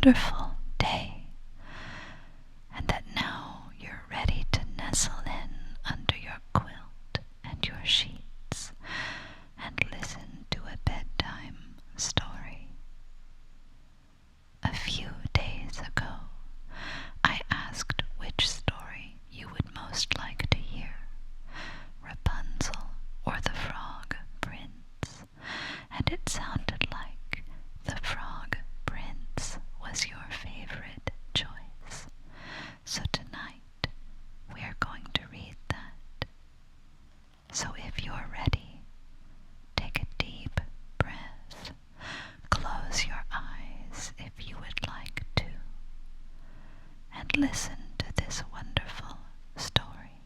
wonderful day, and that now you're ready to nestle in under your quilt and your sheets and listen to a bedtime story. A few days ago, I asked which story you would most like to hear, Rapunzel or the Frog Prince, and it sounded like the Frog Prince was your favorite choice. So tonight, we're going to read that. So if you're ready, take a deep breath, close your eyes if you would like to, and listen to this wonderful story.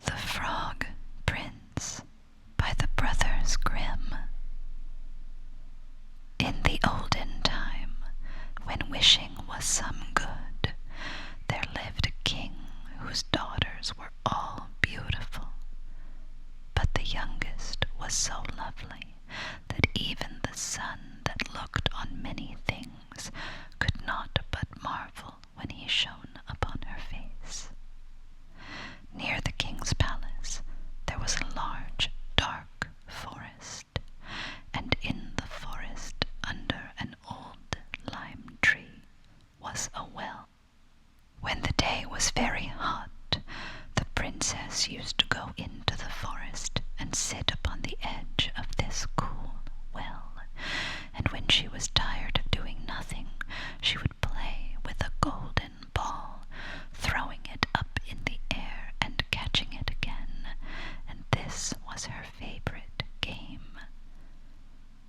The Frog Prince by the Brothers Grimm. In the olden time, when wishing was some good, there lived a king whose daughters were all beautiful. But the youngest was so lovely that even the sun that looked on many things could not but marvel when he shone upon her face. Near the king's palace there was a large, dark forest, and in the forest, under an old lime tree, was a well. When the day was very hot, the princess used to go into the forest and sit upon the edge of this cool well, and when she was tired of doing nothing, she would play with a golden ball, throwing it up in the air and catching it again, and this was her favorite game.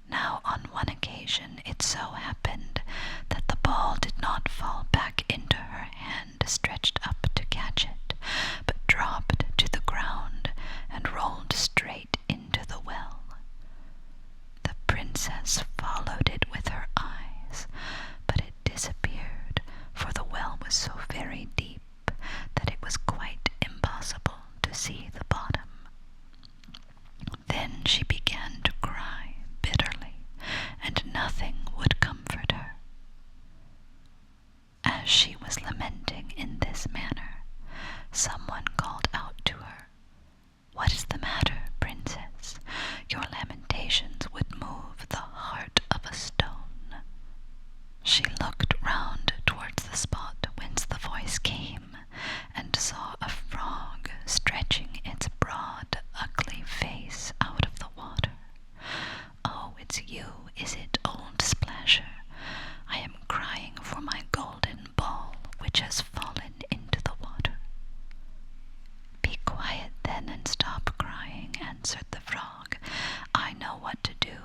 Now, on one occasion, it so happened that the ball did not fall back into her hand stretched up to catch it, but dropped to the ground and rolled straight into the well. The princess followed it with her eyes, but it disappeared, for the well was so very deep that it was quite impossible to see the bottom. Then she began to cry bitterly, and nothing would comfort her. As she was lamenting in this manner, someone called out to her, "What is the matter, princess? Your lamentations would move the heart of a stone." She looked round towards the spot whence the voice came, and saw a frog stretching its broad, ugly face out of the water. "Oh, it's you, is it, old Splasher? I am crying for my golden ball, which has fallen into the water." "Be quiet then and stop crying," answered the frog. "I know what to do.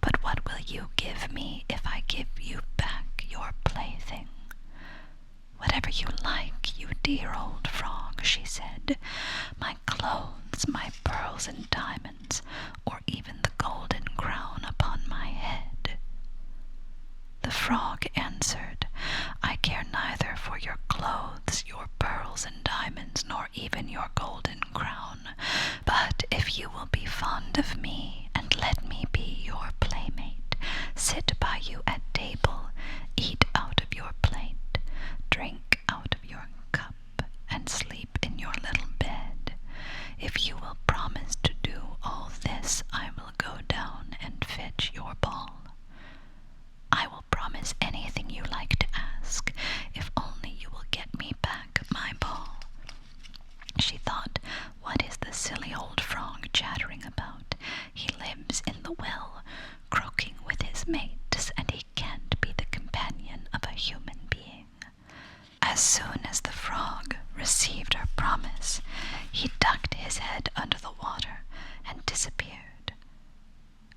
But what will you give me if I give you back your plaything?" "Whatever you like, you dear old frog," she said. "My clothes, my pearls and diamonds, or even the golden crown upon my head." The frog answered, "I care neither for your clothes, your pearls and diamonds, nor even your golden crown, but if you will be fond of me and let me be your playmate, sit by you at table, eat out of your plate, drink out of your cup, and sleep in your little bed, if you will promise to do all this, I will go down and fetch your ball. I will promise anything you like to ask, if only you will get me back my ball." She thought, "What is the silly old frog chattering about? He lives in the well, croaking with his mates, and he can't be the companion of a human being." As soon as the frog received her promise, he ducked his head under the water and disappeared.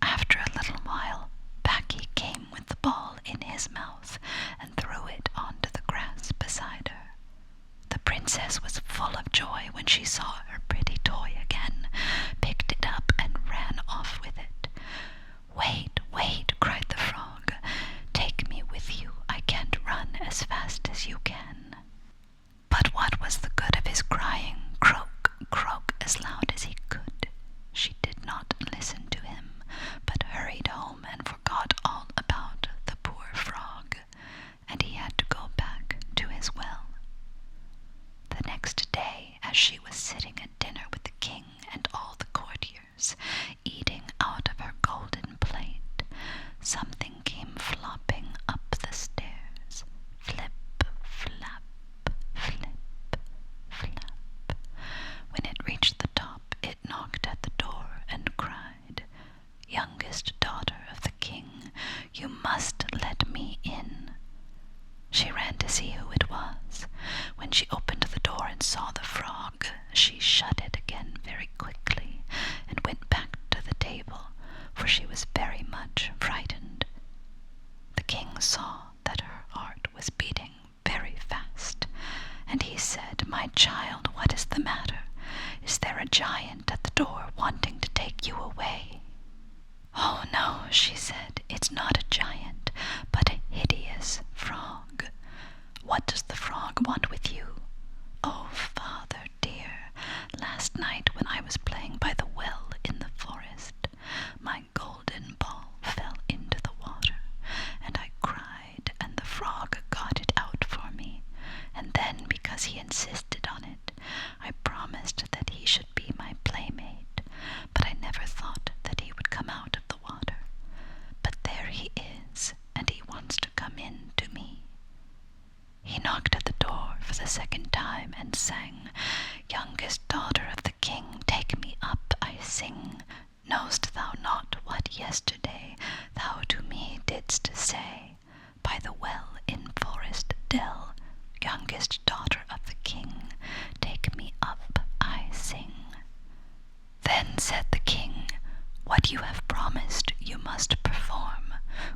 After a little while, back he came with the ball in his mouth and threw it onto the grass beside her. The princess was full of joy when she saw her pretty toy again, picked it up and ran off with it. "Wait, wait," cried the frog. "Take me with you. I can't run as fast as you can." But what was the good of his crying, "Croak, croak," as loud as he could? she was very much frightened. The king saw that her heart was beating very fast, and he said, "My child, what is the matter? Is there a giant at the door wanting to take you away?" "Oh, no," she said, "it's not a giant, but a hideous frog." "What does the frog want with you?" "Oh, father dear, last night when I was playing by the well in the forest, my golden ball fell into the water, and I cried, and the frog got it out for me, and then, because he insisted on it, I promised that he should be my playmate, but I never thought that he would come out of the water. But there he is, and he wants to come in to me." He knocked at the door for the second time and sang, "Youngest daughter of the king, take me up, I sing. Know'st thou not what yesterday thou to me didst say? By the well in forest dell, youngest daughter of the king, take me up, I sing." Then said the king, "What you have promised you must perform.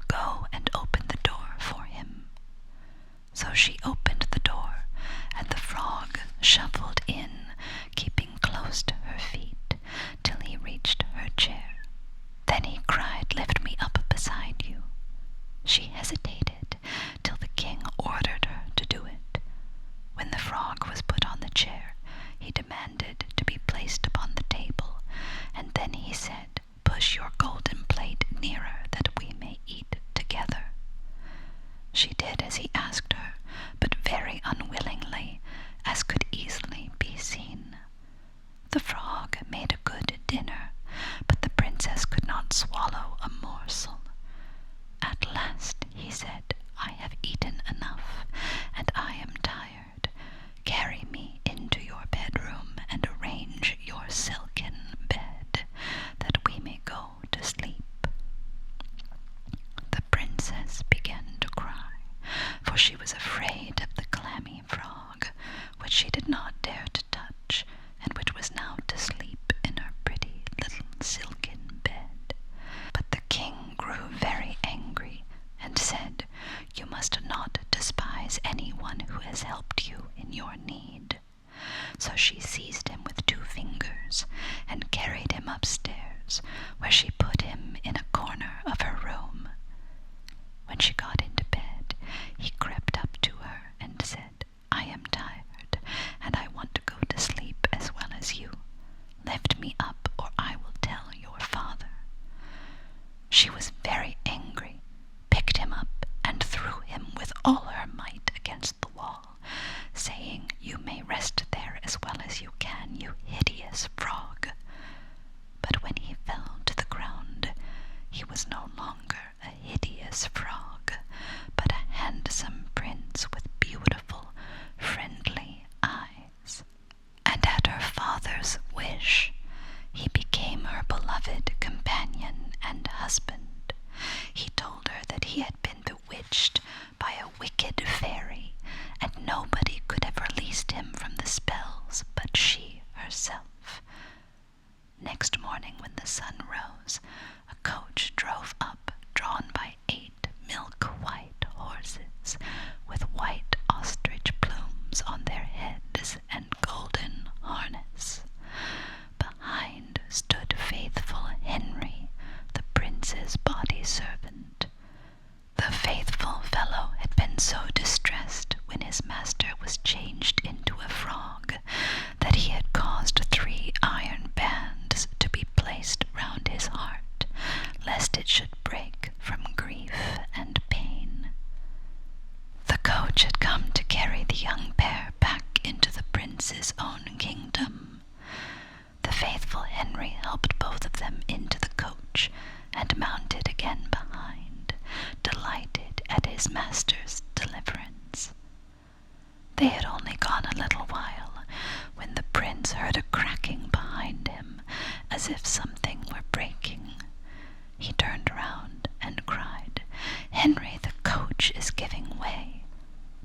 Go and open the door for him." So she opened the door, and the frog shuffled in, keeping close to her feet, till he reached her chair. Then he cried, "Lift me up beside you." She hesitated, till the king ordered her to do it. When the frog was put on the chair, he demanded to be placed upon the table, and then he said, "Push your golden plate nearer that we may eat together." She did as he asked her, but very unwillingly, as could easily be seen. The frog made a good dinner, but the princess could not swallow a morsel. At last he said, "I have eaten enough, and I am tired. Carry me into your bedroom and arrange your silken bed, that we may go to sleep." The princess began to cry, for she was afraid of the clammy frog, which she did not dare to touch, and which was now to sleep in her pretty little silken bed. But the king grew very angry, and said, "You must not despise anyone who has helped you in your need." So she seized him with 2 fingers, and carried him upstairs, where she put him in a corner of her room. When she got into bed, he crept up to her and said, "I am tired, and I want to go to sleep as well as you. Lift me up, or I will tell your father." She was very angry, picked him up, and threw him with all her might against the wall, saying, "You may rest there as well as you can, you hideous frog." But when he fell to the ground, he was no longer a hideous frog, but a handsome prince with beautiful, friendly eyes. And at her father's wish, he became her beloved companion and husband. He told her that he had been bewitched by a wicked fairy, and nobody could have released him from the spells but she herself. Next morning, when the sun rose, a coach drove up, drawn by 8 milk-white horses, with white ostrich plumes on their heads and golden harness. Behind stood faithful Henry, the prince's body servant. The faithful fellow had been so distressed when his master was changed into a frog, that he had caused 3 iron bands to be placed round his heart, lest it should break from grief and pain. The coach had come to carry the young pair back into the prince's own kingdom. The faithful Henry helped both of them into the coach, and mounted again behind, delighted at his master's deliverance. They had only gone a little while, when the prince heard a cracking behind him, as if something were breaking. He turned round and cried, "Henry, the coach is giving way."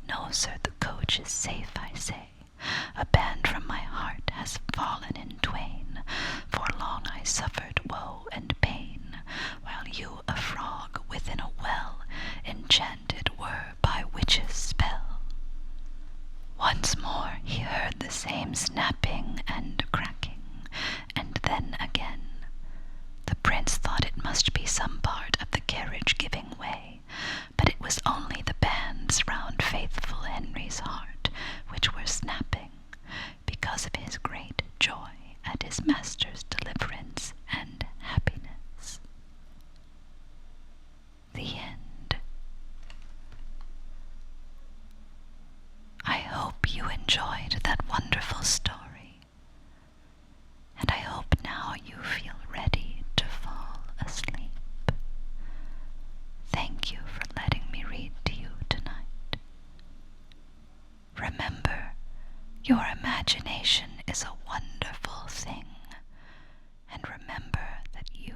"No, sir, the coach is safe, I say. A band from my heart has fallen in twain, for long I suffered woe and pain, prince thought it must be some part of the carriage giving way, but it was only the bands round faithful Henry's heart which were snapping, because of his great joy at his master's deliverance and happiness. The end. I hope you enjoyed that wonderful story, and I hope now you feel ready to fall asleep. Thank you for letting me read to you tonight. Remember, your imagination is a wonderful thing, and remember that you